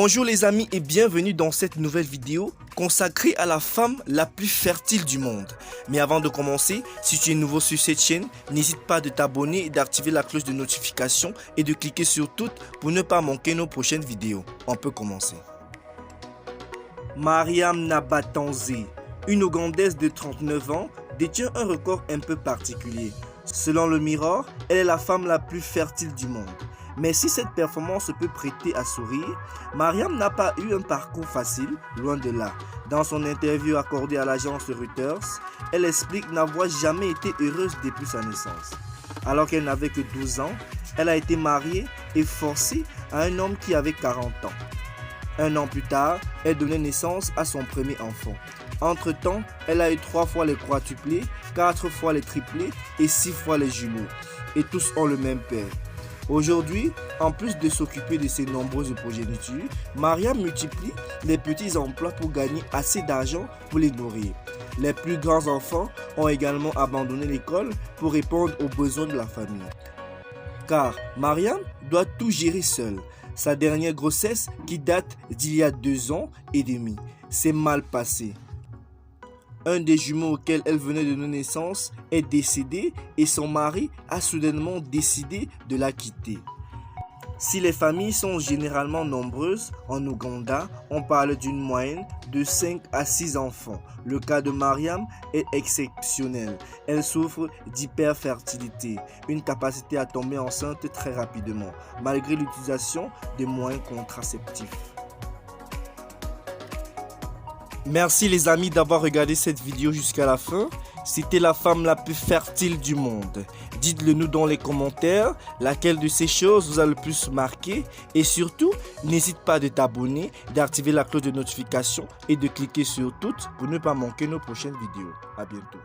Bonjour les amis et bienvenue dans cette nouvelle vidéo consacrée à la femme la plus fertile du monde. Mais avant de commencer, si tu es nouveau sur cette chaîne, n'hésite pas de t'abonner et d'activer la cloche de notification et de cliquer sur toutes pour ne pas manquer nos prochaines vidéos. On peut commencer. Mariam Nabatanze, une Ougandaise de 39 ans, détient un record un peu particulier. Selon le Mirror, elle est la femme la plus fertile du monde. Mais si cette performance peut prêter à sourire, Mariam n'a pas eu un parcours facile, loin de là. Dans son interview accordée à l'agence Reuters, elle explique n'avoir jamais été heureuse depuis sa naissance. Alors qu'elle n'avait que 12 ans, elle a été mariée et forcée à un homme qui avait 40 ans. Un an plus tard, elle donnait naissance à son premier enfant. Entre-temps, elle a eu 3 fois les quadruplés, 4 fois les triplés et 6 fois les jumeaux. Et tous ont le même père. Aujourd'hui, en plus de s'occuper de ses nombreuses progénitures, Mariam multiplie les petits emplois pour gagner assez d'argent pour les nourrir. Les plus grands enfants ont également abandonné l'école pour répondre aux besoins de la famille. Car Mariam doit tout gérer seule. Sa dernière grossesse, qui date d'il y a 2 ans et demi, s'est mal passée. Un des jumeaux auxquels elle venait de donner naissance est décédé et son mari a soudainement décidé de la quitter. Si les familles sont généralement nombreuses, en Ouganda, on parle d'une moyenne de 5 à 6 enfants. Le cas de Mariam est exceptionnel. Elle souffre d'hyperfertilité, une capacité à tomber enceinte très rapidement, malgré l'utilisation de moyens contraceptifs. Merci les amis d'avoir regardé cette vidéo jusqu'à la fin. C'était la femme la plus fertile du monde. Dites-le nous dans les commentaires, laquelle de ces choses vous a le plus marqué. Et surtout, n'hésite pas de t'abonner, d'activer la cloche de notification et de cliquer sur toutes pour ne pas manquer nos prochaines vidéos. À bientôt.